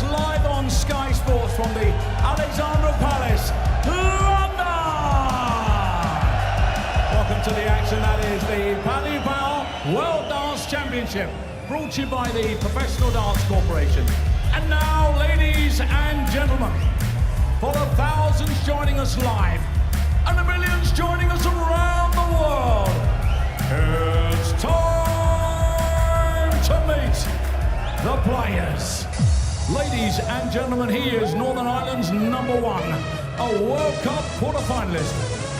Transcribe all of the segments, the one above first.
us live on Sky Sports from the Alexandra Palace, London. Welcome to the action that is the Paddy Power World Dance Championship, brought to you by the Professional Dance Corporation. And now, ladies and gentlemen, for the thousands joining us live and the millions joining us around the world, it's time to meet the players. Ladies and gentlemen, he is Northern Ireland's #1, a World Cup quarter-finalist,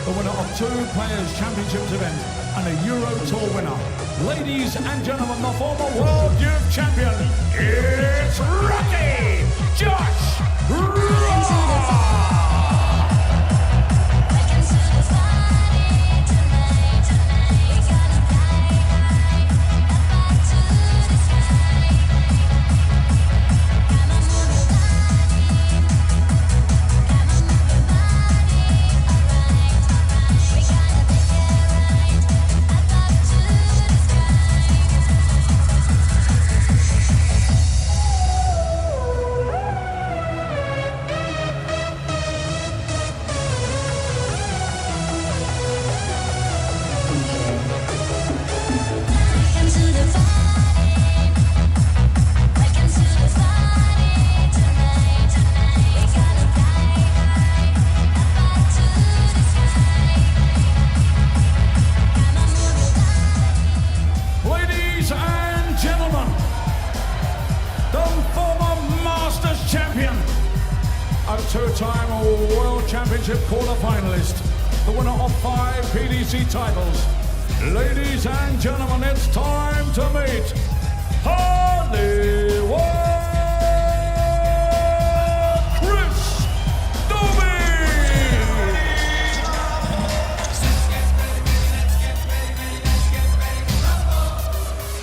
the winner of 2 Players' Championships events and a Euro Tour winner. Ladies and gentlemen, the former World Youth Champion, it's Rocky Josh Rock! Two-time World Championship quarter-finalist, the winner of 5 PDC titles. Ladies and gentlemen, it's time to meet Hollywood Chris Dobey!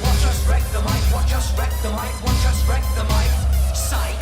Watch us wreck the mic, watch us wreck the mic, watch us wreck the mic. Psych.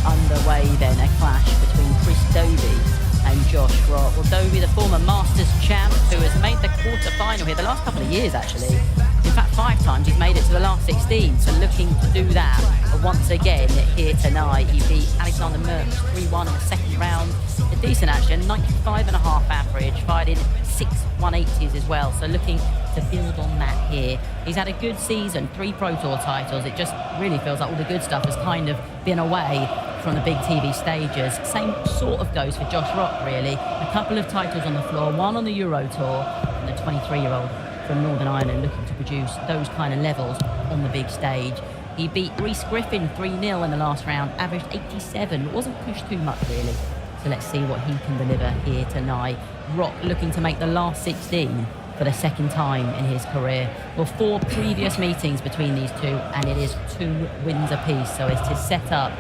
Underway then, a clash between Chris Dobey and Josh Rock. Well, Dobey, the former Masters champ, who has made the quarter-final here the last couple of years, actually. In fact, 5 times he's made it to the last 16, so looking to do that once again here tonight. He beat Alexander Merckx 3-1 in the second round. A decent action, 95.5 average, fired in 6 180s as well, so looking to build on that here. He's had a good season, 3 Pro Tour titles. It just really feels like all the good stuff has kind of been away from the big TV stages. Same sort of goes for Josh Rock, really. A couple of titles on the floor, 1 on the Euro Tour, and the 23-year-old from Northern Ireland looking to produce those kind of levels on the big stage. He beat Rhys Griffin 3-0 in the last round, averaged 87. It wasn't pushed too much, really. So let's see what he can deliver here tonight. Rock looking to make the last 16 for the second time in his career. Well, 4 previous meetings between these two, and it is 2 wins apiece, so it's to set up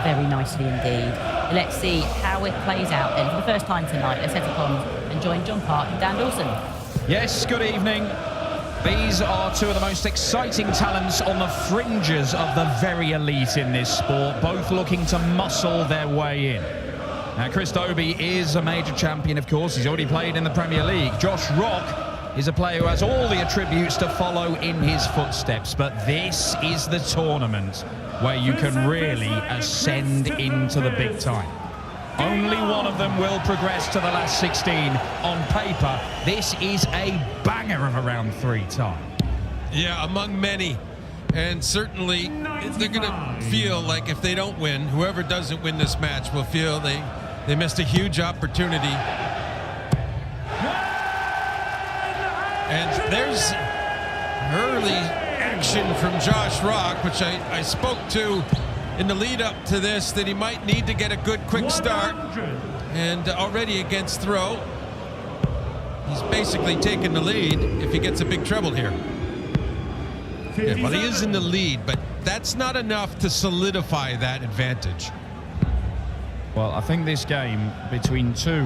very nicely indeed. Let's see how it plays out, and for the first time tonight, let's head to comms and join John Park and Dan Dawson. Yes, good evening. These are 2 of the most exciting talents on the fringes of the very elite in this sport, both looking to muscle their way in. Now, Chris Dobey is a major champion, of course. He's already played in the Premier League. Josh Rock is a player who has all the attributes to follow in his footsteps, but this is the tournament where you can really ascend into the big time. Only one of them will progress to the last 16. On paper, this is a banger of a round 3 time. Yeah, among many. And certainly, they're going to feel like if they don't win, whoever doesn't win this match will feel they missed a huge opportunity. And there's early action from Josh Rock, which I spoke to in the lead up to this, that he might need to get a good quick start. And already against throw, he's basically taken the lead if he gets a big treble here. Yeah, well, he is in the lead, but that's not enough to solidify that advantage. Well, I think this game between two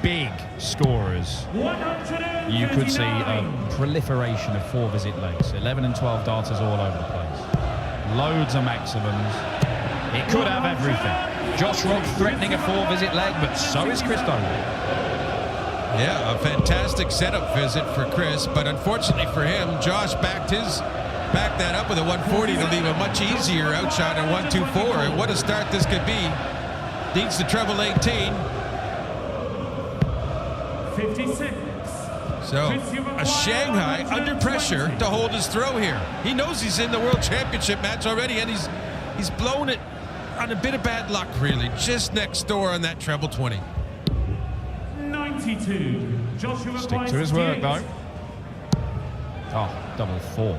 big scorers, you could see a proliferation of 4-visit legs. 11 and 12 darters all over the place. Loads of maximums. It could have everything. Josh Rock threatening a 4-visit leg, but so is Chris Dobey. Yeah, a fantastic setup visit for Chris, but unfortunately for him, Josh backed that up with a 140 to leave a much easier outshot at 124. And what a start this could be. Needs the treble 18. 56. So, a Shanghai under pressure to hold his throw here. He knows he's in the World Championship match already, and he's blown it on a bit of bad luck, really. Just next door on that treble 20. 92. Joshua Stick to his work, though. Oh, double 4.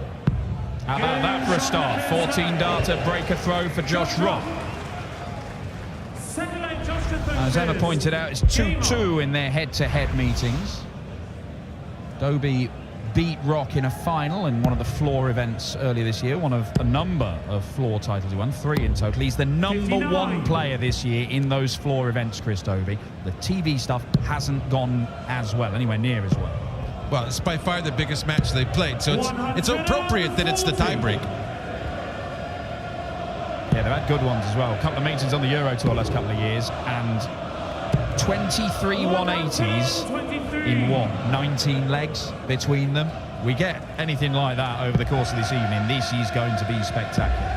How about that for a start? 14 darter breaker throw for Josh Rock. As Emma pointed out, it's 2-2 in their head-to-head meetings. Dobey beat Rock in a final in one of the floor events earlier this year, one of a number of floor titles he won, 3 in total. He's the number 1 player this year in those floor events, Chris Dobey. The TV stuff hasn't gone as well, anywhere near as well. Well, it's by far the biggest match they've played, so it's appropriate that it's the tiebreak. Yeah, they've had good ones as well. A couple of meetings on the Euro Tour last couple of years, and 23 180s in what, 19 legs between them. We get anything like that over the course of this evening, this is going to be spectacular.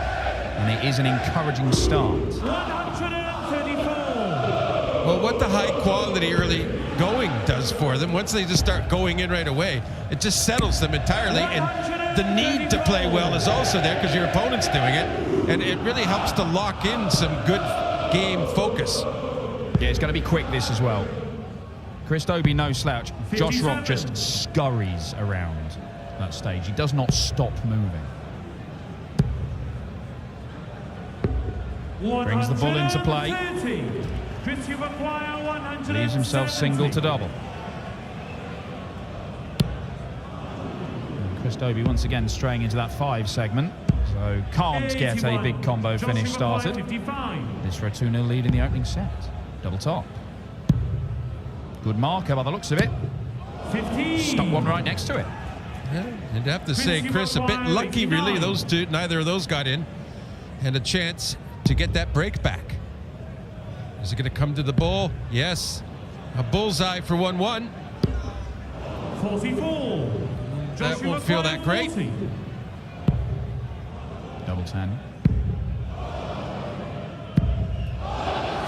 And it is an encouraging start. 134. Well, what the high quality early going does for them, once they just start going in right away, it just settles them entirely. And the need to play well is also there because your opponent's doing it. And it really helps to lock in some good game focus. Yeah, it's going to be quick, this as well. Chris Dobey, no slouch. Josh Rock just scurries around that stage. He does not stop moving. Brings the ball into play. Leaves himself single to double. And Chris Dobey once again straying into that 5 segment. So can't get a big combo finish started. This for a 2-0 lead in the opening set. Double top. Good marker by the looks of it. 15. Stuck one right next to it. Yeah, you'd have to say, Chris, a bit lucky, really. Those two, neither of those got in. And a chance to get that break back. Is it going to come to the bull? Yes. A bullseye for 1-1. 44. That won't feel that great. Double 10.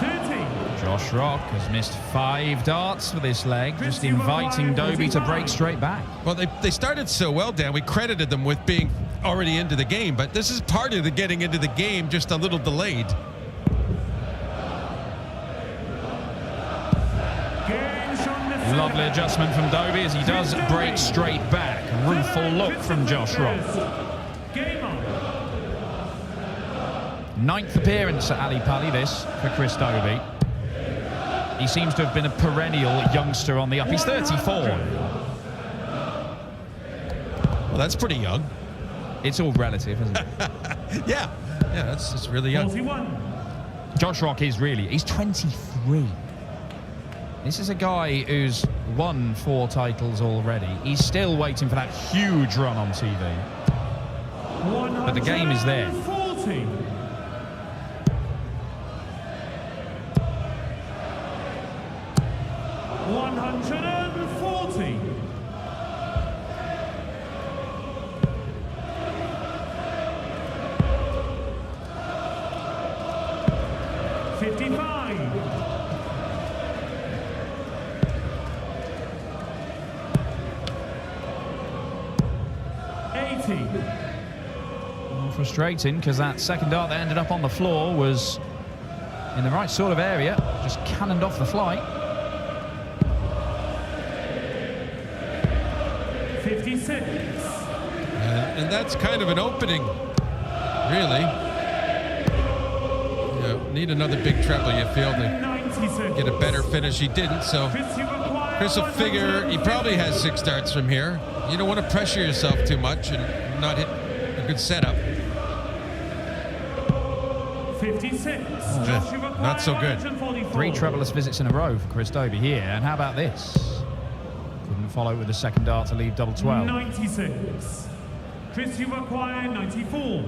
30. Josh Rock has missed 5 darts for this leg, just inviting Dobey to break straight back. Well, they started so well, Dan. We credited them with being already into the game, but this is part of the getting into the game, just a little delayed. Lovely adjustment from Dobey as he does break straight back. Rueful look from Josh Rock. 9th appearance at Ali Pali, this for Chris Dobey. He seems to have been a perennial youngster on the up. He's 34. Well, that's pretty young. It's all relative, isn't it? Yeah, that's really young. 41. Josh Rock is really, he's 23. This is a guy who's won 4 titles already. He's still waiting for that huge run on TV. But the game is there. 140. 140. 55. 80. Frustrating because that second dart that ended up on the floor was in the right sort of area, just cannoned off the flight. 56. And that's kind of an opening, really. Need another big treble, you feel, to get a better finish. He didn't, so Chris will figure he probably has 6 darts from here. You don't want to pressure yourself too much and not hit a good setup. 56. Not so good. 3 trebleless visits in a row for Chris Dobey here. And how about this? Couldn't follow with the second dart to leave double 12. 96. Chris, you require 94.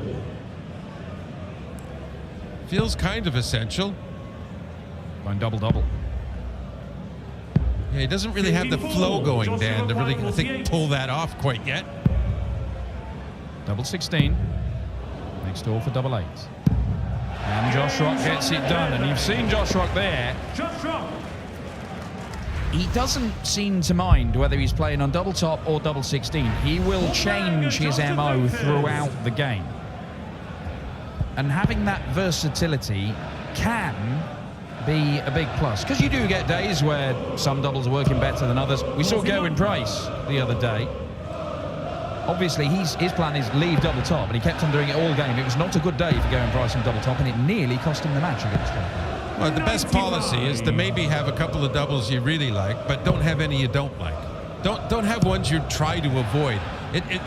Feels kind of essential. Going double-double. Yeah, he doesn't really have the flow going, Dan, to really, I think, pull that off quite yet. Double 16. Next door for double 8. And Josh Rock gets it done. And you've seen Josh Rock there. Josh Rock. He doesn't seem to mind whether he's playing on double top or double 16. He will change his MO throughout the game. And having that versatility can be a big plus. Because you do get days where some doubles are working better than others. We saw Gerwyn Price the other day. Obviously, his plan is leave double top, and he kept on doing it all game. It was not a good day for Gerwyn Price on double top, and it nearly cost him the match against him. Well, the best policy is to maybe have a couple of doubles you really like, but don't have any you don't like. Don't have ones you try to avoid. It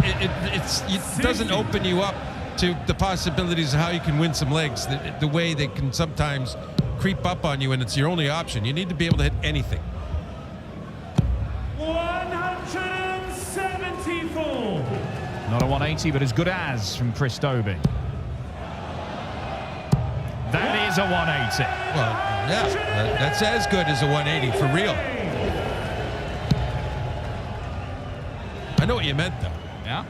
doesn't open you up to the possibilities of how you can win some legs, the way they can sometimes creep up on you and it's your only option. You need to be able to hit anything. 174. Not a 180, but as good as from Chris Dobey. That is a 180. Well, yeah, that's as good as a 180 for real. I know what you meant, though. Yeah.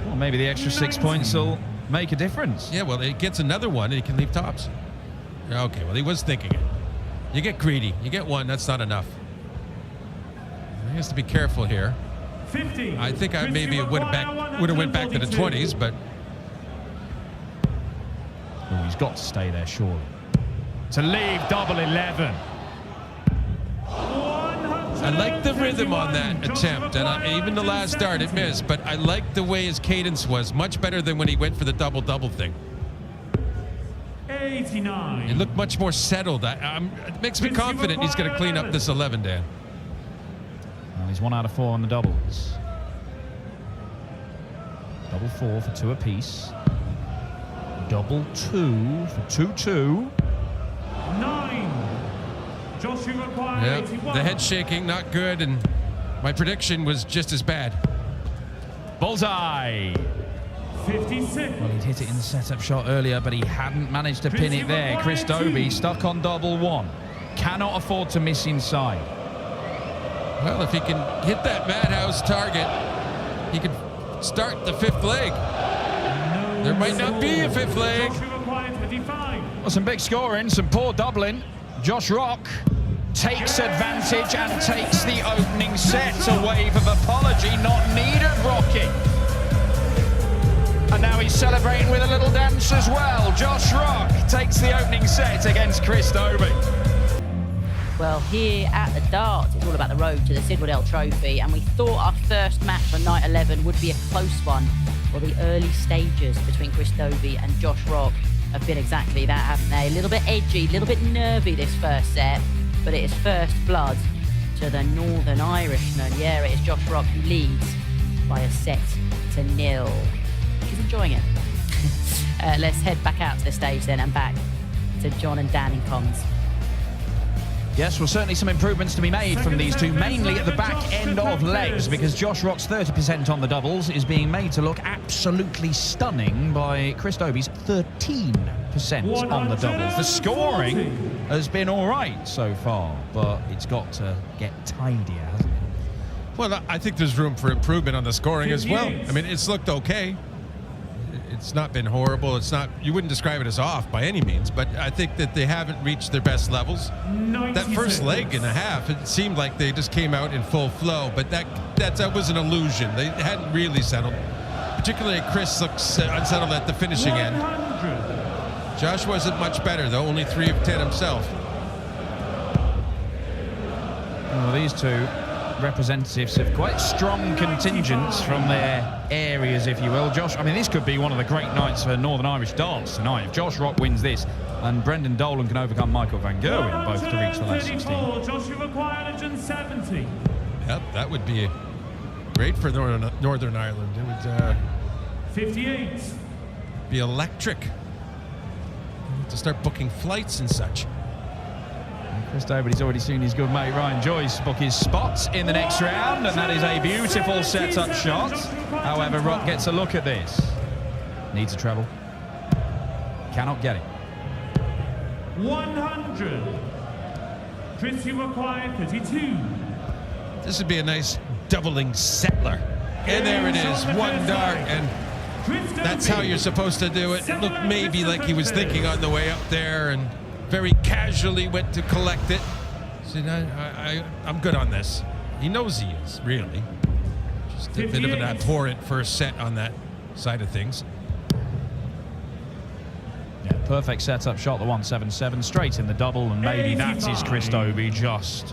Well, maybe the extra 6 points will make a difference. Yeah, well, it gets another one and he can leave tops. Okay, well, he was thinking it. You get greedy. You get one, that's not enough. He has to be careful here. 50. I think I maybe would have went back to the 20s, but Oh, he's got to stay there, surely. To leave double 11. I like the rhythm on that attempt, and even the last dart it missed, but I like the way his cadence was, much better than when he went for the double-double thing. 89. It looked much more settled. It makes me confident he's going to clean up this 11, Dan. Well, he's 1 out of 4 on the doubles. Double 4 for 2 apiece. Double 2 for 2-2. 9. Josh, you require Yeah, 81. the head shaking, not good, and my prediction was just as bad. Bullseye. 56. Well, he'd hit it in the setup shot earlier, but he hadn't managed to pin it there. Chris Dobey stuck on double 1. Cannot afford to miss inside. Well, if he can hit that madhouse target, he could start the 5th leg. There might not be a 5th leg. Josh, you require 25. Well, some big scoring, some poor doubling. Josh Rock takes advantage and takes the opening set. A wave of apology not needed, Rocky. And now he's celebrating with a little dance as well. Josh Rock takes the opening set against Chris Dobey. Well, here at the darts, it's all about the road to the Sid Waddell Trophy, and we thought our first match on night 11 would be a close one. Well, the early stages between Chris Dobey and Josh Rock have been exactly that, haven't they? A little bit edgy, a little bit nervy this first set, but it is first blood to the Northern Irishman. Yeah, it is Josh Rock who leads by a set to 0. He's enjoying it. Let's head back out to the stage then and back to John and Dan in comms. Yes, well, certainly some improvements to be made from these two, mainly at the back end of legs, because Josh Rock's 30% on the doubles is being made to look absolutely stunning by Chris Dobey's 13% on the doubles. The scoring has been all right so far, but it's got to get tidier, hasn't it? Well, I think there's room for improvement on the scoring as well. I mean, it's looked okay. It's not been horrible. It's not, you wouldn't describe it as off by any means, but I think that they haven't reached their best levels. 96. That first leg and a half, it seemed like they just came out in full flow, but that was an illusion. They hadn't really settled. Particularly Chris looks unsettled at the finishing end. 100. Josh wasn't much better, though, only 3 of 10 himself. Well, these two representatives of quite strong contingents from their areas, if you will. Josh, I mean, this could be one of the great nights for Northern Irish darts tonight. If Josh Rock wins this and Brendan Dolan can overcome Michael Van Gerwen, both to reach the last 16. Josh, you require 170. Yep, that would be great for Northern Ireland. It would 58. Be electric. To start booking flights and such. Chris Dobey's already seen his good mate Ryan Joyce book his spots in the next round, and that is a beautiful set-up shot. However, Rock gets a look at this. Needs a treble. Cannot get it. 100. Chris, you require 32. This would be a nice doubling settler. And there it is, one dart, and that's how you're supposed to do it. It looked maybe like he was thinking on the way up there and very casually went to collect it. Said, I'm good on this. He knows he is, really. Just a bit of an abhorrent first set on that side of things. Yeah, perfect setup shot, the 177, straight in the double, and maybe that is Chris Dobey just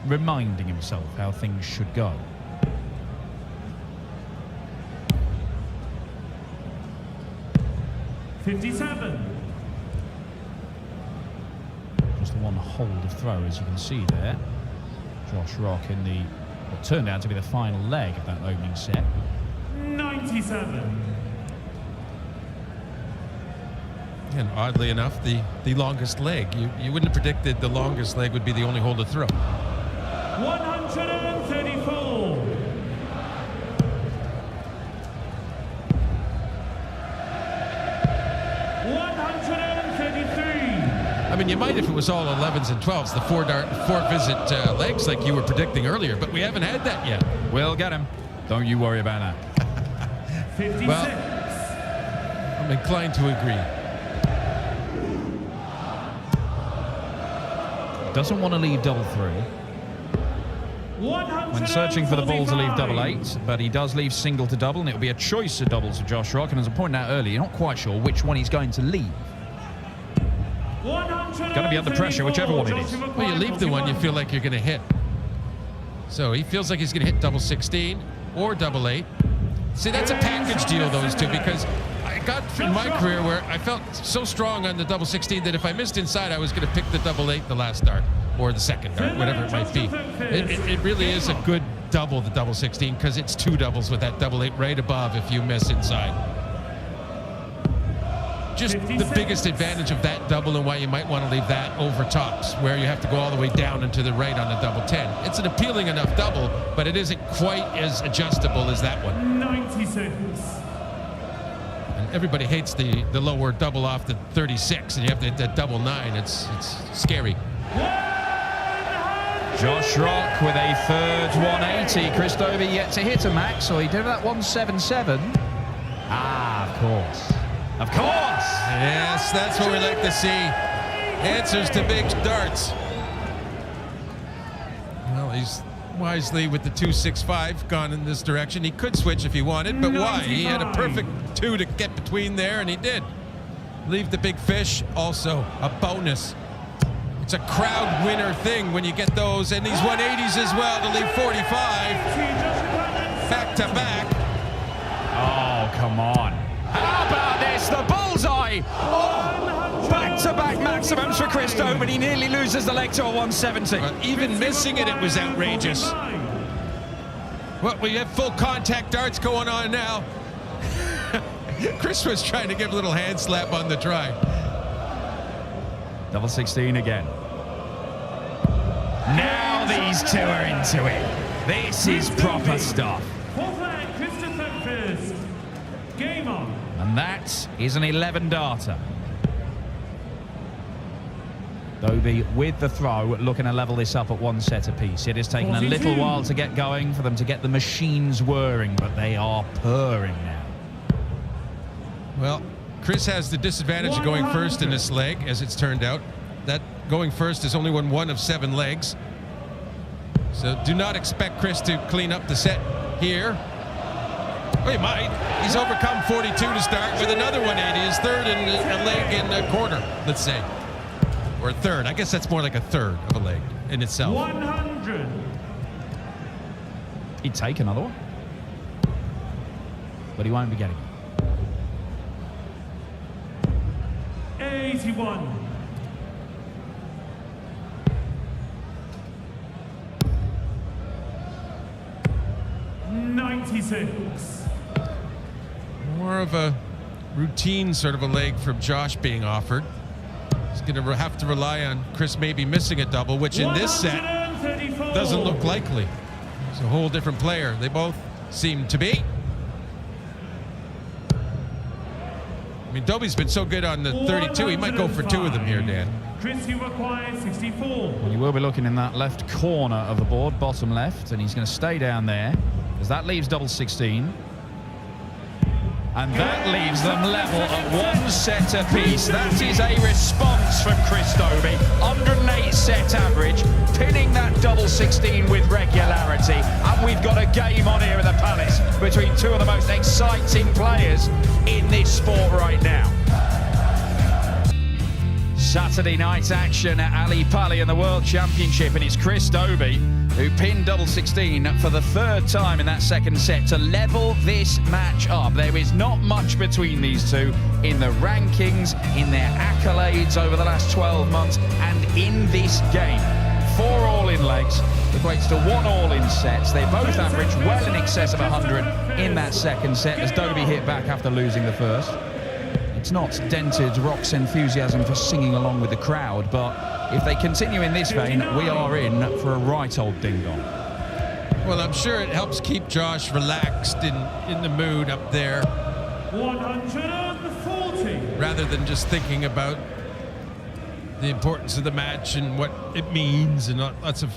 reminding himself how things should go. $57. Just one hold of throw, as you can see there. Josh Rock in the what turned out to be the final leg of that opening set. 97. And oddly enough, the longest leg. You wouldn't have predicted the longest leg would be the only hold to throw. 134. I mean, you might if it was all 11s and 12s, the four visit legs like you were predicting earlier, but we haven't had that yet. We'll get him. Don't you worry about that. 56. Well, I'm inclined to agree. Doesn't want to leave double three. When searching for the ball to leave double eight, but he does leave single to double, and it'll be a choice of doubles for Josh Rock. And as I pointed out earlier, you're not quite sure which one he's going to leave. Going to be under pressure, whichever one it is. Well, you leave the one you feel like you're going to hit. So he feels like he's going to hit double 16 or double 8. See, that's a package deal, those two, because I got in my career where I felt so strong on the double 16 that if I missed inside, I was going to pick the double 8 the last dart, or the second dart, whatever it might be. It really is a good double, the double 16, because it's two doubles with that double 8 right above if you miss inside. Just the biggest advantage of that double and why you might want to leave that over tops, where you have to go all the way down and to the right on the double 10. It's an appealing enough double, but it isn't quite as adjustable as that one. 96. And everybody hates the lower double off the 36, and you have to hit that double 9. It's scary. Josh Rock with a third 180. Chris Dobey yet to hit a max, so he did that 177. Ah, of course. Of course! Yes, that's what we like to see. Answers to big darts. Well, he's wisely with the 265 gone in this direction. He could switch if he wanted, but why? He had a perfect 2 to get between there, and he did. Leave the big fish, also a bonus. It's a crowd winner thing when you get those, and these 180s as well to leave 45. Back to back. Oh, come on. How about this? The bullseye! Oh, back-to-back maximums for Chris Dobey. He nearly loses the leg to a 170. Well, even missing it was outrageous. Well, we have full contact darts going on now. Chris was trying to give a little hand slap on the try. Double 16 again. Now these two are into it. This is proper stuff. Game on. And that is an 11-darter. Dobey with the throw, looking to level this up at one set apiece. It has taken a little while to get going for them to get the machines whirring, but they are purring now. Well, Chris has the disadvantage of going first in this leg, as it's turned out. That going first is only one of 7 legs. So do not expect Chris to clean up the set here. Well, he might. He's overcome 42 to start with another 180. His third and a leg in a quarter, let's say. Or a third. I guess that's more like a third of a leg in itself. 100. He'd take another one. But he won't be getting it. 81. $96. more of a routine sort of a leg from Josh being offered. He's going to have to rely on Chris maybe missing a double, which in this set doesn't look likely. It's a whole different player. They both seem to be. I mean, Dobey's been so good on the 32, he might go for 2 of them here, Dan. Chris, you require 64. Well, you will be looking in that left corner of the board, bottom left, and he's going to stay down there, as that leaves double 16. And that leaves them level at 1 set apiece. That is a response from Chris Dobey. 108 set average, pinning that double 16 with regularity. And we've got a game on here at the Palace between 2 of the most exciting players in this sport right now. Saturday night action at Ali Pali in the World Championship, and it's Chris Dobey who pinned double 16 for the 3rd time in that second set to level this match up. There is not much between these two in the rankings, in their accolades over the last 12 months, and in this game. 4 all-in legs equates to 1 all-in sets. They both averaged well in excess of 100 in that second set as Dobey hit back after losing the first. It's not dented Rock's enthusiasm for singing along with the crowd, but if they continue in this vein, we are in for a right old ding-dong. Well, I'm sure it helps keep Josh relaxed in the mood up there. 140. Rather than just thinking about the importance of the match and what it means and lots of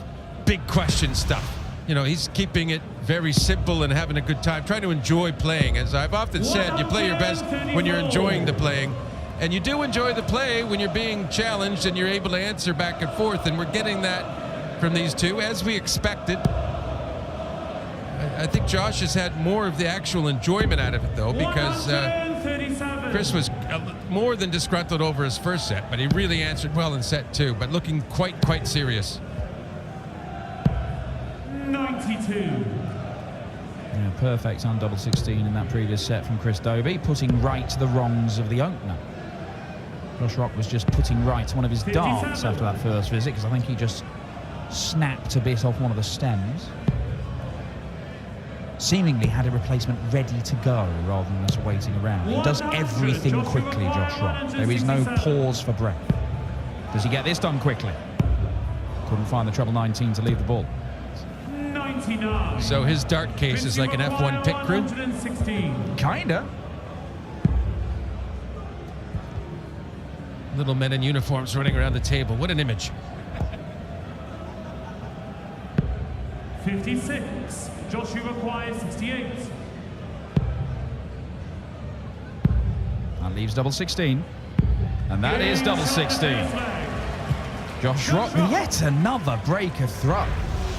big question stuff. You know, he's keeping it very simple and having a good time, trying to enjoy playing. As I've often said, you play your best when you're enjoying the playing. And you do enjoy the play when you're being challenged and you're able to answer back and forth. And we're getting that from these two, as we expected. I think Josh has had more of the actual enjoyment out of it, though, because Chris was more than disgruntled over his first set, but he really answered well in set 2, but looking quite serious. 92. Yeah, perfect on double 16 in that previous set from Chris Dobey, putting right the wrongs of the opener. Josh Rock was just putting right one of his darts after that first visit, because I think he just snapped a bit off one of the stems. Seemingly had a replacement ready to go rather than just waiting around. He does everything quickly, Josh Rock. There is no pause for breath. Does he get this done quickly? Couldn't find the treble 19 to leave the ball. 99. So his dart case is like an F1 pit crew? 116. Kinda. Little men in uniforms running around the table. What an image. 56. Josh, you require 68. That leaves double 16. And that is double 16. Josh Rock, yet another break of throw.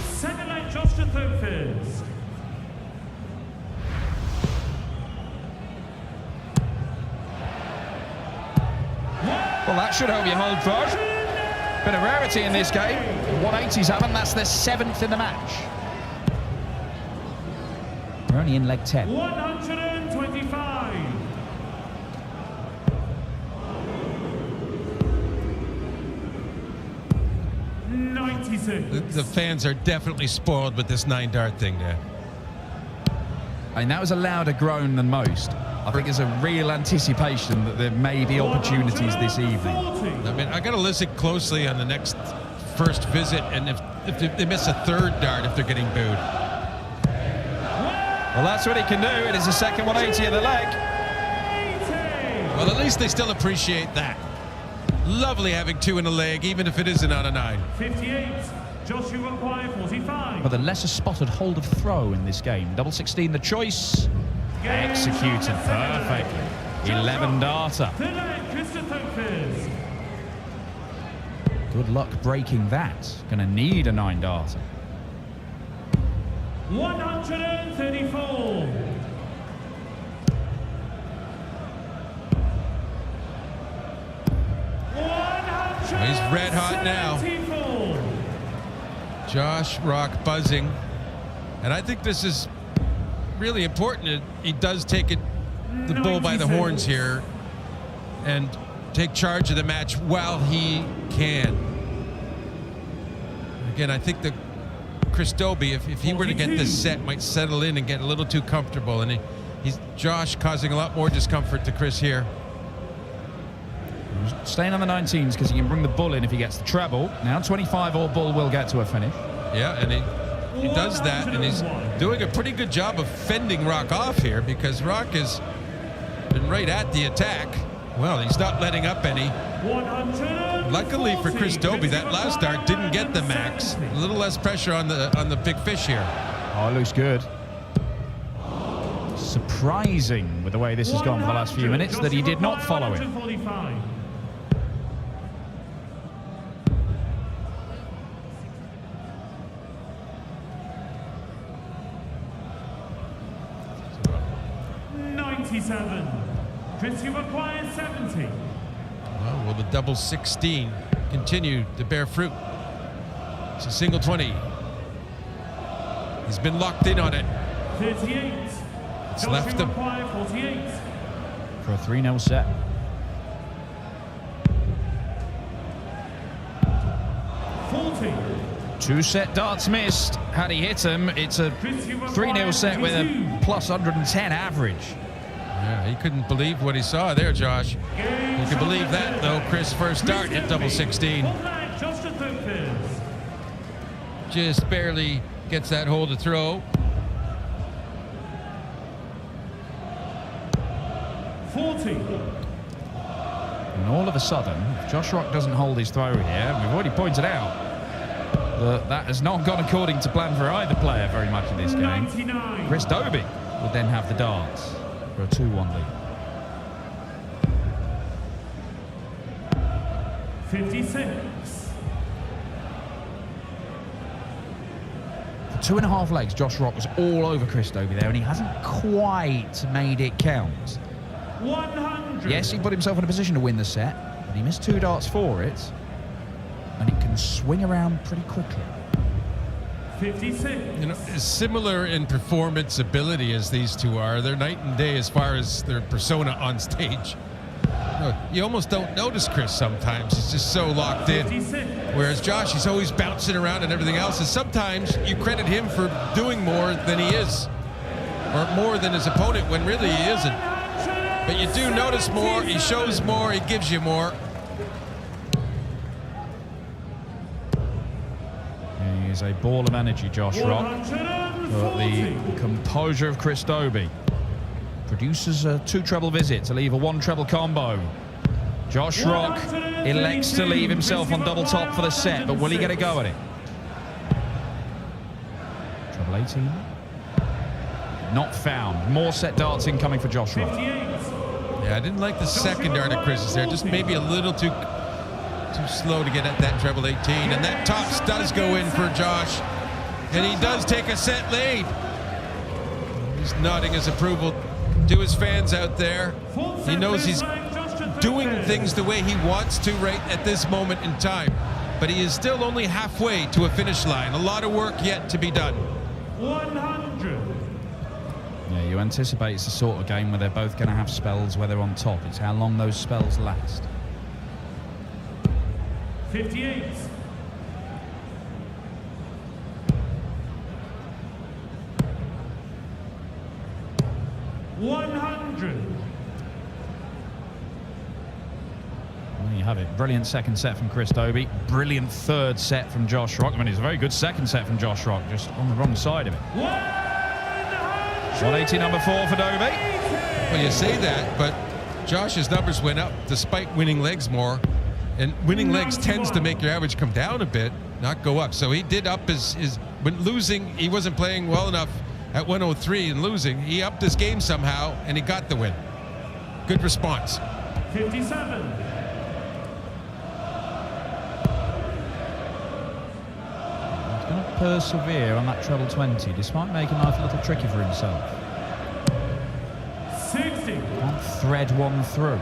Second leg, Josh to third phase. Well, that should help you hold first. Bit of rarity in this game. 180s haven't. That's their 7th in the match. We're only in leg 10. 125. The fans are definitely spoiled with this 9-dart thing there. I mean, that was a louder groan than most. I think there's a real anticipation that there may be opportunities this evening. I mean, I got to listen closely on the next first visit, and if they miss a 3rd dart, if they're getting booed. Well, that's what he can do. It is the second 180 of the leg. Well, at least they still appreciate that. Lovely having 2 in a leg, even if it isn't on a 9. 58. Joshua require 45. But the lesser spotted hold of throw in this game. Double 16, the choice. Executed perfectly. 11 darter. Good luck breaking that. Gonna need a 9 darter. 134. He's red hot now. Josh Rock buzzing. And I think this is really important. He does take the bull by the horns here and take charge of the match while he can. Again, I think that Chris Dobey, if he were to get this set, might settle in and get a little too comfortable. And Josh causing a lot more discomfort to Chris here. Staying on the 19s because he can bring the bull in if he gets the treble. Now 25 or bull will get to a finish. Yeah, and he does that, and he's doing a pretty good job of fending Rock off here because Rock has been right at the attack. Well, he's not letting up any. Luckily for Chris Dobey, that last dart didn't get the max. A little less pressure on the big fish here. Oh, it looks good. Surprising with the way this has gone for the last few minutes that he did not follow it. Chris, you require 70. Well, will the double 16 continue to bear fruit? It's a single 20. He's been locked in on it. 38. It's left him. 48. For a 3-0 set. Two set darts missed. Had he hit him, it's a 3-0 set with a plus 110 average. Yeah, he couldn't believe what he saw there, Josh. You can believe that, though. Chris' first dart hit double 16. Just barely gets that hole to throw. 40. And all of a sudden, if Josh Rock doesn't hold his throw here, we've already pointed out that has not gone according to plan for either player very much in this game. 99. Chris Dobey would then have the darts for a 2-1 lead. 56. For 2.5 legs, Josh Rock was all over Chris Dobey there, and he hasn't quite made it count. 100. Yes, he put himself in a position to win the set, but he missed 2 darts for it, and it can swing around pretty quickly. 56. You know, similar in performance ability as these two are. They're night and day as far as their persona on stage. You almost don't notice Chris sometimes. He's just so locked in. 56. Whereas Josh, he's always bouncing around and everything else. And sometimes you credit him for doing more than he is, or more than his opponent when really he isn't. But you do notice more, he shows more, he gives you more. He is a ball of energy, Josh Rock. But the composure of Chris Dobey produces a 2 treble visit to leave a 1 treble combo. Josh Rock elects to leave himself on double top for the set, but will he get a go at it? Treble 18. Not found. More set darts incoming for Josh Rock. Yeah, I didn't like the second dart of Chris's there. Just maybe a little too slow to get at that treble 18. And that tops does go in for Josh. And he does take a set lead. He's nodding his approval to his fans out there. He knows he's doing things the way he wants to right at this moment in time. But he is still only halfway to a finish line. A lot of work yet to be done. 100. Yeah, you anticipate it's the sort of game where they're both going to have spells where they're on top. It's how long those spells last. 58. 100. There you have it. Brilliant second set from Chris Dobey. Brilliant third set from Josh Rock. I mean, it's a very good second set from Josh Rock, just on the wrong side of it. 180 number 4 for Dobey. Well, you say that, but Josh's numbers went up despite winning legs more. And winning legs tends to make your average come down a bit, not go up. So he did up his when losing, he wasn't playing well enough at 103 and losing. He upped his game somehow, and he got the win. Good response. 57. He's going to persevere on that treble 20, despite making life a little tricky for himself. 60. Can't thread one through.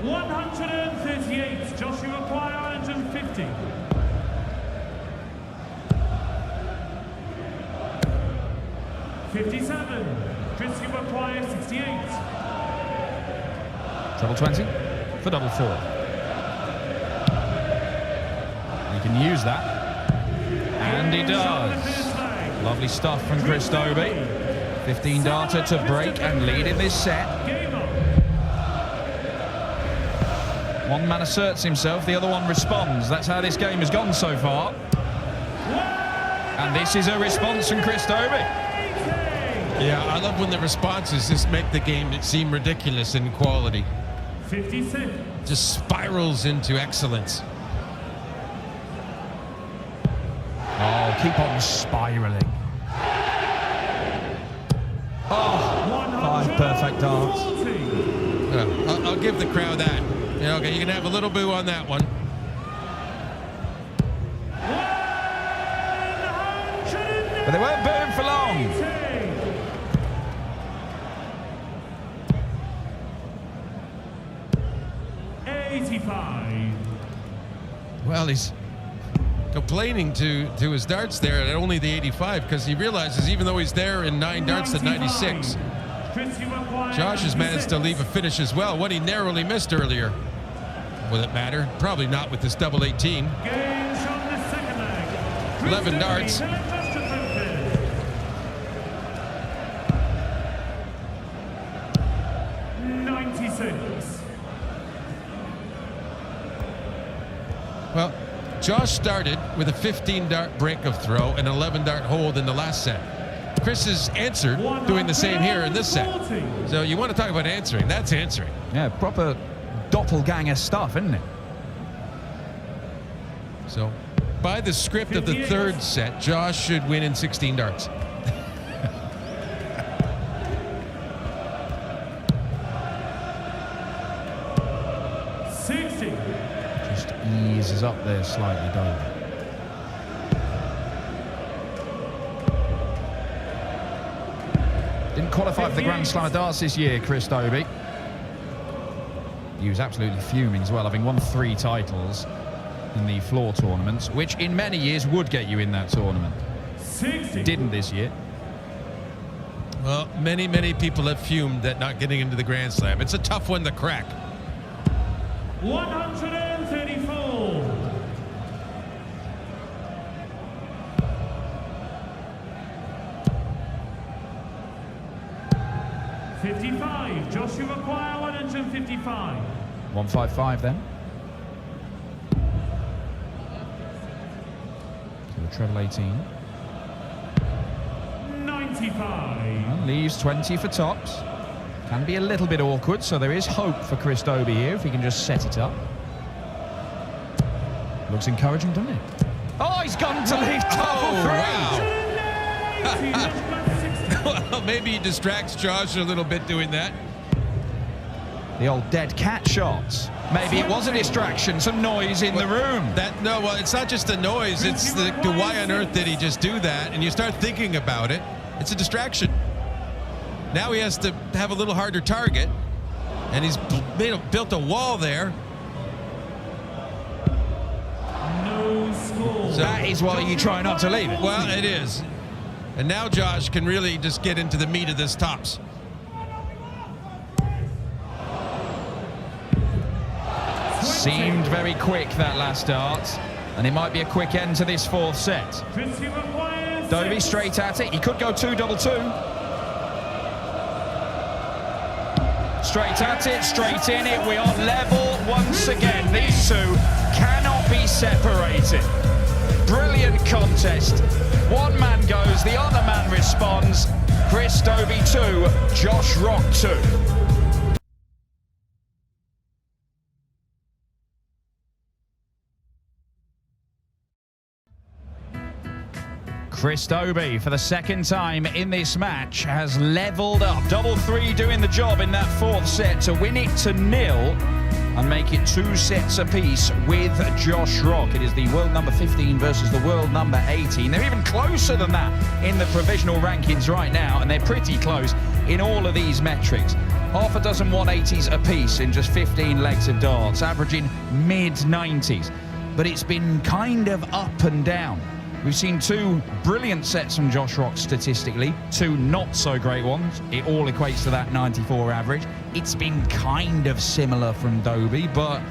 138. Joshua require 150. 57. Chris require 68. Treble 20 for double 4. can use that. And he does. Lovely stuff from Chris Dobey. 15 darter to break and lead in this set. One man asserts himself, the other one responds. That's how this game has gone so far. And this is a response from Chris Dobey. Yeah, I love when the responses just make the game seem ridiculous in quality. 56. Just spirals into excellence. Oh, keep on spiraling. Oh, 5 perfect darts. I'll give the crowd that. Yeah, okay, you can have a little boo on that one. But they weren't booing for long. Well, he's complaining to his darts there at only the 85 because he realizes even though he's there in 9 darts at 96, Josh has managed to leave a finish as well. What he narrowly missed earlier. Will it matter? Probably not with this double 18. 11 darts. Well, Josh started with a 15-dart break of throw and an 11-dart hold in the last set. Chris has answered doing the same here in this set. So you want to talk about answering. That's answering. Yeah, proper doppelganger stuff, isn't it? So by the script of the third set, Josh should win in 16 darts. Just eases up there slightly, Dobey. Didn't qualify for the Grand Slam of darts this year, Chris Dobey. He was absolutely fuming as well, having won 3 titles in the floor tournaments, which in many years would get you in that tournament. Didn't this year. Well, many people have fumed at not getting into the Grand Slam. It's a tough one to crack. 134. 55. Joshua Quire, 155. 155 then. So the treble 18. 95. And leaves 20 for tops. Can be a little bit awkward, so there is hope for Chris Dobey here if he can just set it up. Looks encouraging, doesn't it? Oh, he's gone to leave double three. Wow. Well, maybe he distracts Josh a little bit doing that. The old dead cat shots. Maybe it was a distraction, some noise in the room. Well, it's not just the noise, it's the why on earth did he just do that? And you start thinking about it, it's a distraction. Now he has to have a little harder target, and he's built a wall there. No score. So That is why you try not to leave it. Well, it is. And now Josh can really just get into the meat of this tops. Seemed very quick, that last dart, and it might be a quick end to this 4th set. Dobey straight at it. He could go 2-2-2. Straight at it, straight in it. We are level once again. These two cannot be separated. Brilliant contest. One man goes, the other man responds. Chris Dobey 2, Josh Rock 2. Chris Dobey, for the second time in this match, has levelled up. Double 3 doing the job in that 4th set to win it to 0 and make it 2 sets apiece with Josh Rock. It is the world number 15 versus the world number 18. They're even closer than that in the provisional rankings right now, and they're pretty close in all of these metrics. Half a dozen 180s apiece in just 15 legs of darts, averaging mid-90s. But it's been kind of up and down. We've seen 2 brilliant sets from Josh Rock statistically, 2 not so great ones. It all equates to that 94 average. It's been kind of similar from Dobey, but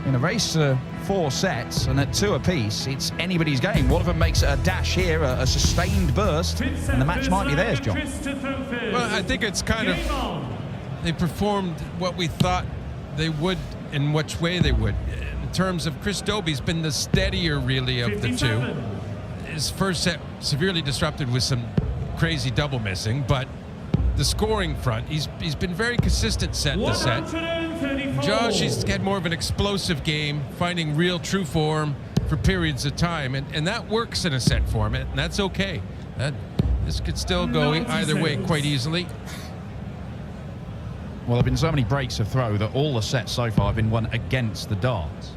In a race to 4 sets and at 2 apiece, it's anybody's game. One of them makes a dash here, a sustained burst, and the match might be theirs, John. Well, I think it's kind of, they performed what we thought they would, in which way they would. In terms of Chris Dobey's been the steadier, really, of the two. His first set severely disrupted with some crazy double missing, but the scoring front, he's been very consistent set to set. Josh, he's had more of an explosive game, finding real true form for periods of time, and that works in a set format, and that's okay. This could still go either way quite easily. Well, there have been so many breaks of throw that all the sets so far have been won against the darts.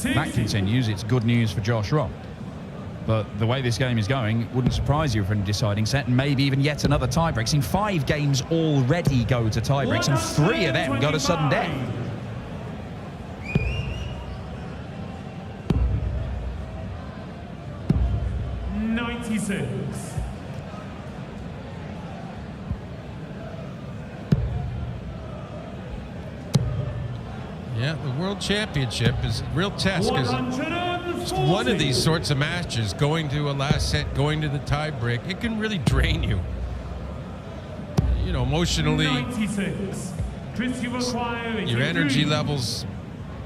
That continues. It's good news for Josh Rock. But the way this game is going, it wouldn't surprise you for a deciding set, and maybe even yet another tiebreak. Seen 5 games already go to tiebreaks, and 3 of them go to sudden death. Yeah, the World Championship is a real test because one of these sorts of matches, going to a last set, going to the tie break, it can really drain you. You know, emotionally, your energy levels,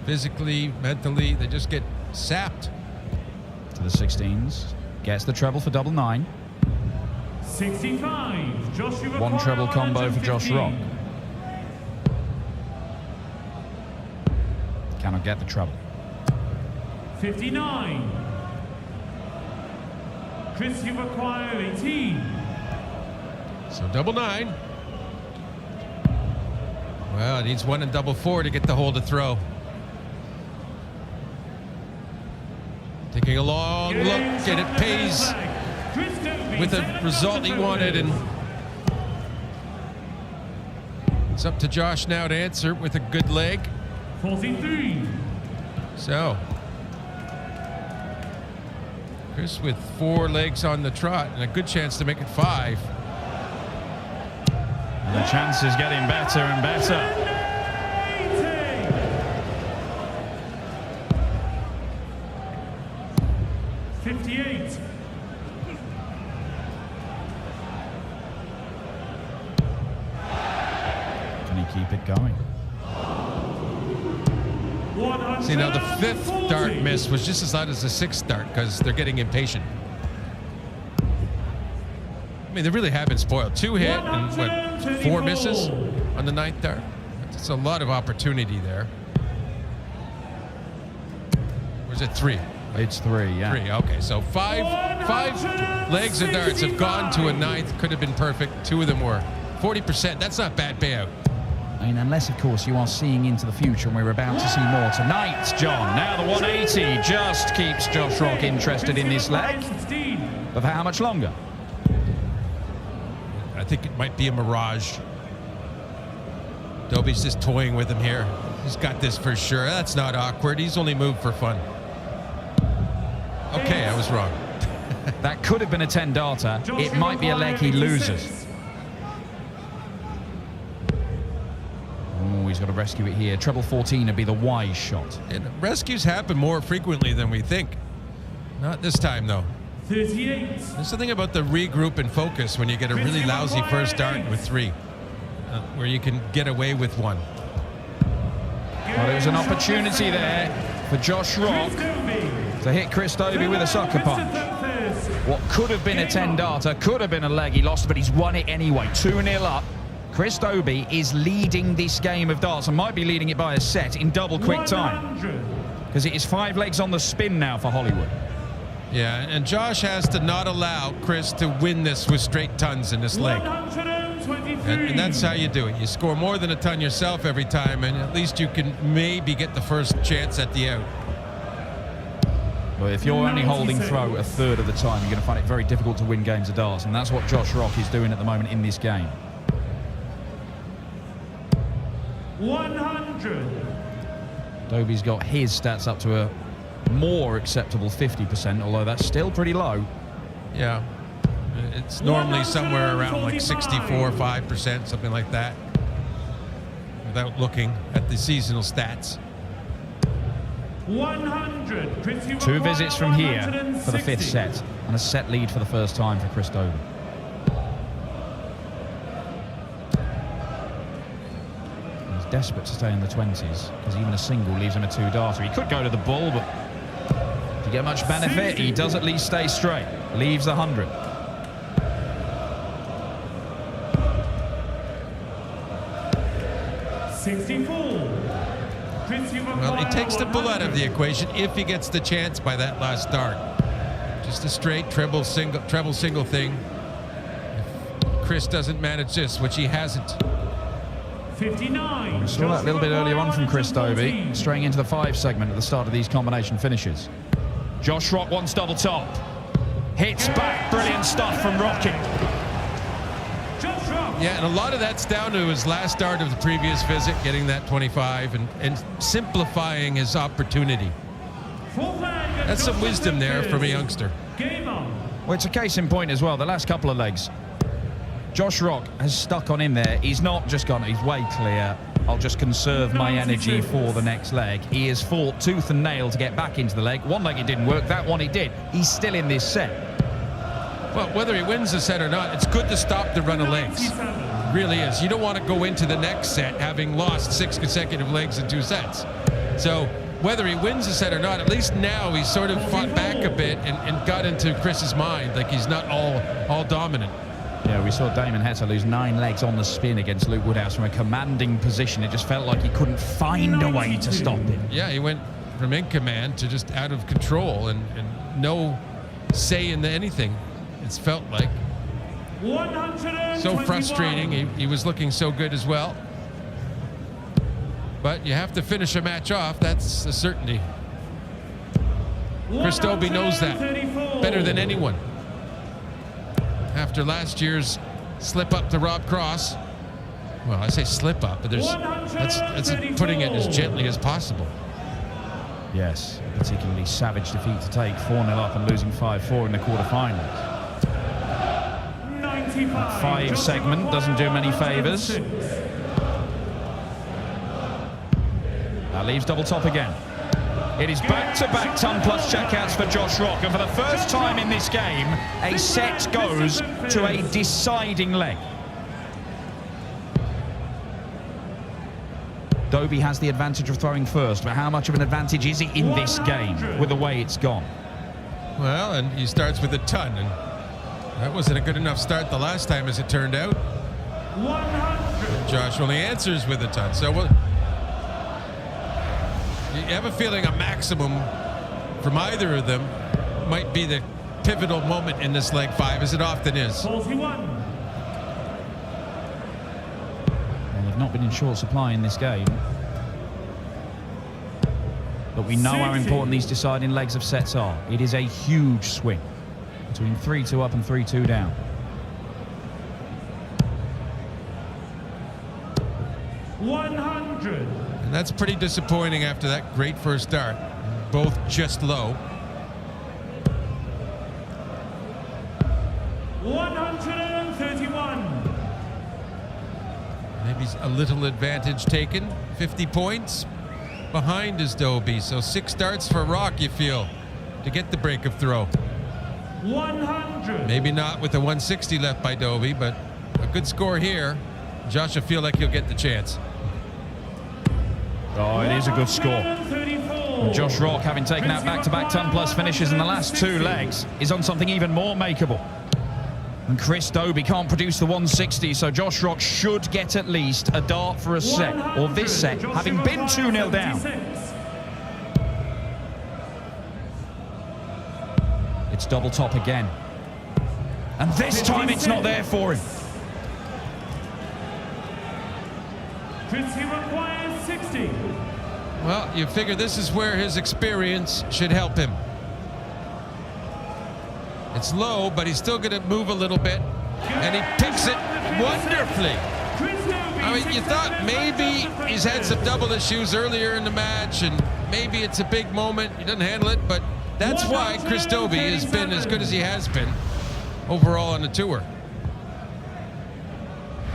physically, mentally, they just get sapped. To the 16s, gets the treble for double 9. 65. One treble combo for Josh Rock. Cannot get the treble. 59. Chris, you require 18. So double 9. Well, it needs 1 and double 4 to get the hole to throw. Taking a long look, and it pays with the result he wanted. And it's up to Josh now to answer with a good leg. 43. So, Chris with 4 legs on the trot and a good chance to make it 5. And the chance is getting better and better. 58. Can he keep it going? See, now the 5th dart miss was just as loud as the 6th dart because they're getting impatient. I mean, they really have been spoiled. 2 hit and what, 4 misses on the 9th dart. That's a lot of opportunity there. Or is it 3? It's 3, yeah. 3, okay. So five legs of darts have gone to a 9th. Could have been perfect. 2 of them were. 40%, that's not bad payout. I mean, unless, of course, you are seeing into the future, and we're about to see more tonight, John. Now the 180 just keeps Josh Rock interested in this leg. But for how much longer? I think it might be a mirage. Dobey's just toying with him here. He's got this for sure. That's not awkward. He's only moved for fun. Okay, I was wrong. That could have been a 10-darter. It might be a leg he loses. Oh, he's got to rescue it here. Treble 14 would be the wise shot. And rescues happen more frequently than we think. Not this time, though. 38. There's something about the regroup and focus when you get a really lousy first dart with 3, where you can get away with 1. Well, there was an opportunity there for Josh Rock to hit Chris Dobey with a sucker punch. What could have been a 10-darter, could have been a leg he lost, but he's won it anyway. 2-0 up. Chris Dobey is leading this game of darts and might be leading it by a set in double quick time. Because it is 5 legs on the spin now for Hollywood. Yeah, and Josh has to not allow Chris to win this with straight tons in this leg. And that's how you do it. You score more than a ton yourself every time, and at least you can maybe get the first chance at the out. Well, if you're only holding throw a third of the time, you're going to find it very difficult to win games of darts, and that's what Josh Rock is doing at the moment in this game. 100. Dobey's got his stats up to a more acceptable 50%, although that's still pretty low. Yeah. It's normally somewhere around like 64, 5%, something like that, without looking at the seasonal stats. 100. 2 visits from here for the 5th set, and a set lead for the first time for Chris Dobey. He's desperate to stay in the 20s, because even a single leaves him a 2-darter. He could go to the ball, but to get much benefit, he does at least stay straight. Leaves the 100. Well, he takes the bull out of the equation if he gets the chance by that last start. Just a straight treble single thing. If Chris doesn't manage this, which he hasn't. 59. We saw that a little bit earlier on from Chris Dobey, straying into the 5 segment at the start of these combination finishes. Josh Rock wants double top. Hits back, brilliant stuff from Rocky. Yeah, and a lot of that's down to his last start of the previous visit, getting that 25 and simplifying his opportunity. That's some wisdom there from a youngster. Well, it's a case in point as well. The last couple of legs, Josh Rock has stuck on in there. He's not just gone, he's way clear. I'll just conserve my energy for the next leg. He has fought tooth and nail to get back into the leg. One leg it didn't work, that one it did. He's still in this set. Well, whether he wins the set or not, it's good to stop the run of legs. It really is. You don't want to go into the next set having lost 6 consecutive legs in 2 sets. So whether he wins the set or not, at least now he's sort of fought back a bit and got into Chris's mind, like he's not all dominant. Yeah, we saw Damon Heta lose 9 legs on the spin against Luke Woodhouse from a commanding position. It just felt like he couldn't find a way to stop him. Yeah, he went from in command to just out of control and no say in anything. It's felt like so frustrating. He was looking so good as well. But you have to finish a match off. That's a certainty. Chris Dobey knows that better than anyone. After last year's slip up to Rob Cross, well, I say slip up, but that's putting it as gently as possible. Yes, a particularly savage defeat to take, 4-0 up and losing 5-4 in the quarterfinals. That 5 segment doesn't do many favours. That leaves double top again. It is back-to-back ton plus checkouts for Josh Rock, and for the first time in this game, a set goes to a deciding leg. Dobey has the advantage of throwing first, but how much of an advantage is it in this game with the way it's gone? Well, and he starts with a ton, and that wasn't a good enough start the last time, as it turned out. 100. Josh only answers with a ton. So you have a feeling a maximum from either of them might be the pivotal moment in this leg 5, as it often is. 41. Well, they've not been in short supply in this game. But we know how important these deciding legs of sets are. It is a huge swing between 3-2 up and 3-2 down. And that's pretty disappointing after that great first start. Both just low. 131. Maybe a little advantage taken. 50 points behind is Dobey. So 6 starts for Rock, you feel, to get the break of throw. 100. Maybe not with the 160 left by Dobey, but a good score here. Josh will feel like he'll get the chance. Oh, it is a good score. And Josh Rock, having taken out back-to-back ton plus finishes in the last 2 legs, is on something even more makeable. And Chris Dobey can't produce the 160, so Josh Rock should get at least a dart for a set, or this set, having been 2-0 down. It's double top again. And this time it's not there for him. He requires 60. Well, you figure this is where his experience should help him. It's low, but he's still going to move a little bit, and he picks it wonderfully. I mean, you thought maybe he's had some double issues earlier in the match, and maybe it's a big moment. He doesn't handle it, but that's why Chris Dobey has been as good as he has been overall on the tour.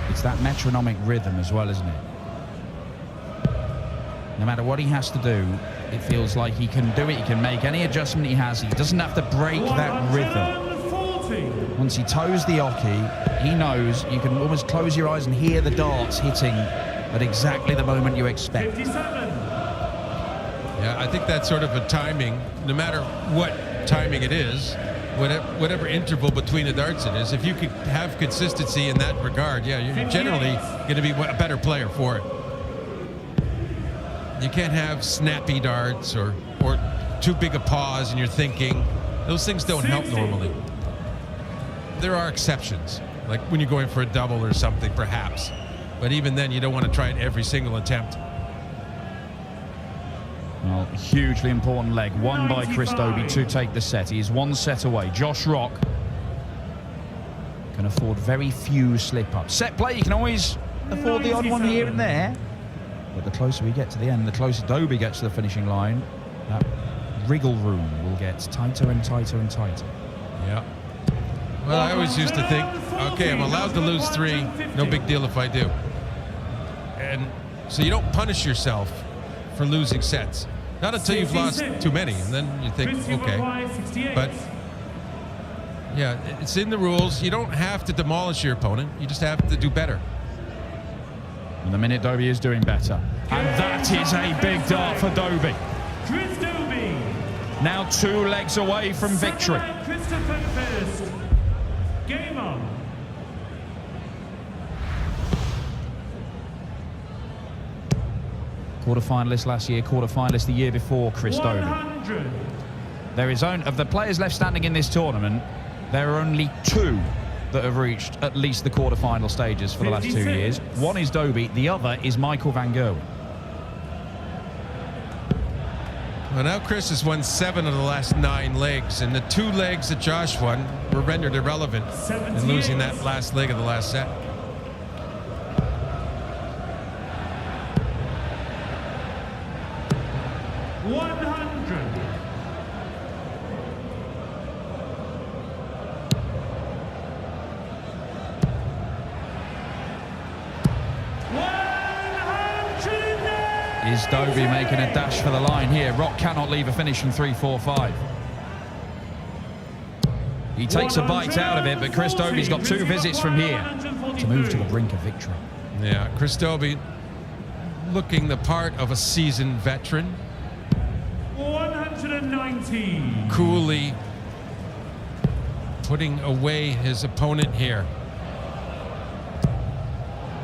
It's that metronomic rhythm as well, isn't it? No matter what he has to do, it feels like he can do it. He can make any adjustment he has. He doesn't have to break that rhythm. Once he toes the oki, he knows you can almost close your eyes and hear the darts hitting at exactly the moment you expect. Yeah, I think that's sort of a timing, no matter what timing it is, whatever interval between the darts it is, if you could have consistency in that regard, yeah, you're generally going to be a better player for it. You can't have snappy darts or too big a pause in your thinking. Those things don't help normally. There are exceptions, like when you're going for a double or something, perhaps. But even then, you don't want to try it every single attempt. Well, hugely important leg, won by Chris Dobey to take the set. He is 1 set away. Josh Rock can afford very few slip-ups. Set play, you can always afford the odd one here and there. But the closer we get to the end, the closer Dobey gets to the finishing line, that wriggle room will get tighter and tighter and tighter. Yeah. Well, I always used to think, okay, I'm allowed to lose 3, no big deal if I do. And so you don't punish yourself for losing sets. Not until you've lost too many, and then you think, okay. But yeah, it's in the rules. You don't have to demolish your opponent. You just have to do better. And the minute Dobey is doing better. And that is a big dart for Dobey. Chris Dobey. Now 2 legs away from victory. Christopher first. Game on. Quarter-finalist last year, quarter-finalist the year before, Chris Dobey. 100. There is of the players left standing in this tournament, there are only 2 that have reached at least the quarter-final stages for the last 2 years. One is Dobey, the other is Michael van Gerwen. Well, now Chris has won 7 of the last 9 legs, and the 2 legs that Josh won were rendered irrelevant in losing that last leg of the last set. Is Dobey making a dash for the line here? Rock cannot leave a finish in 3-4-5. He takes a bite out of it, but Chris Dobey's got 2 visits from here to move to the brink of victory. Yeah, Chris Dobey looking the part of a seasoned veteran. 119. Coolly putting away his opponent here.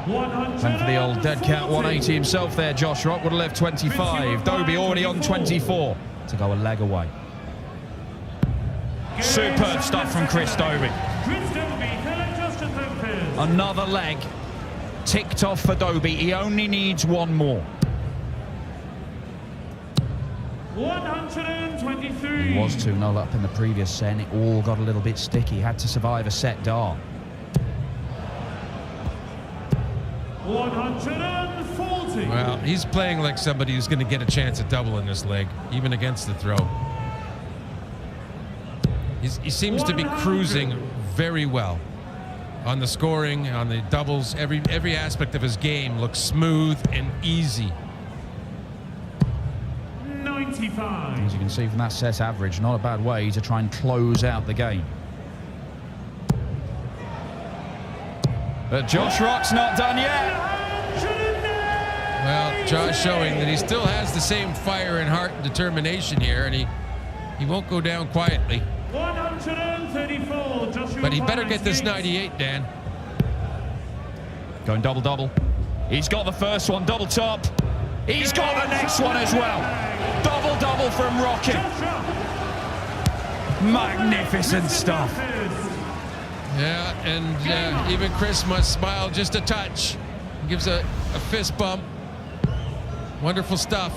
Went for the old dead cat 180 himself there. Josh Rock would have left 25. Dobey already on 24 to go a leg away. Superb stuff from Chris Dobey. Another leg ticked off for Dobey. He only needs 1 more. 123. He was 2-0 up in the previous set, and it all got a little bit sticky. Had to survive a set dart. 140. Well, he's playing like somebody who's going to get a chance at double in this leg, even against the throw. He seems to be cruising very well on the scoring, on the doubles. Every aspect of his game looks smooth and easy. 95. As you can see from that set average, not a bad way to try and close out the game. But Josh Rock's not done yet. Well, Josh showing that he still has the same fire and heart and determination here, and he won't go down quietly. 134. Joshua, but he better get this 98, Dan. Going double-double. He's got the first one, double top. He's got the next one as well. Double-double from Rocky. Magnificent stuff. Yeah, and even Chris must smile just a touch. He gives a fist bump. Wonderful stuff.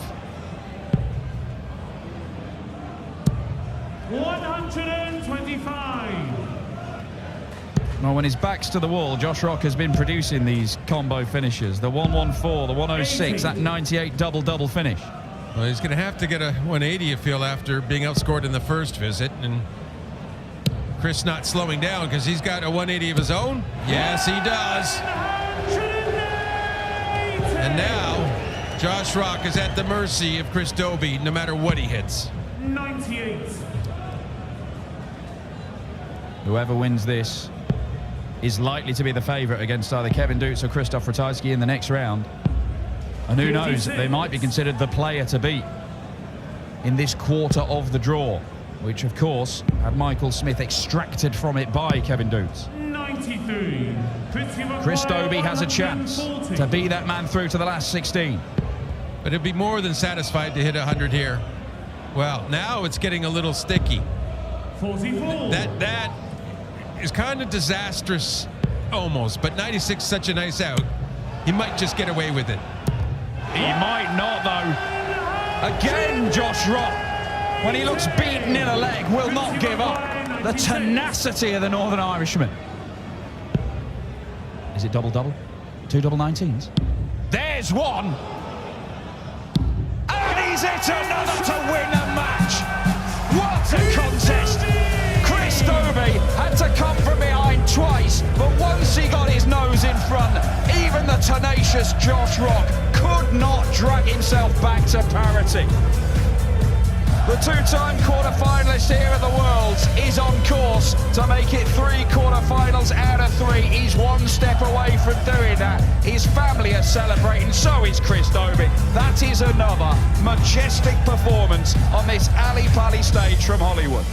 125. Well, when his back's to the wall, Josh Rock has been producing these combo finishes. The 114, the 106, that 98 double-double finish. Well, he's going to have to get a 180, you feel, after being outscored in the first visit. And Chris not slowing down because he's got a 180 of his own. Yes, he does. And now Josh Rock is at the mercy of Chris Dobey no matter what he hits. 98. Whoever wins this is likely to be the favourite against either Kevin Dutz or Krzysztof Ratajski in the next round. And who knows, they might be considered the player to beat in this quarter of the draw, which of course had Michael Smith extracted from it by Kevin Dutz. 93. Chris Dobey has a chance to beat that man through to the last 16. But he'd be more than satisfied to hit 100 here. Well, now it's getting a little sticky. 44. That is kind of disastrous almost, but 96 such a nice out. He might just get away with it. He might not though. Again, Josh Rock, when he looks beaten in a leg, will not give up. The tenacity of the Northern Irishman. Is it double-double? 2 double 19s? There's one! And he's hit another to win the match! What a contest! Chris Dobey had to come from behind twice, but once he got his nose in front, even the tenacious Josh Rock could not drag himself back to parity. The two-time quarter-finalist here at the Worlds is on course to make it 3 quarter-finals out of 3. He's one step away from doing that. His family are celebrating, so is Chris Dobey. That is another majestic performance on this Ali Pali stage from Hollywood.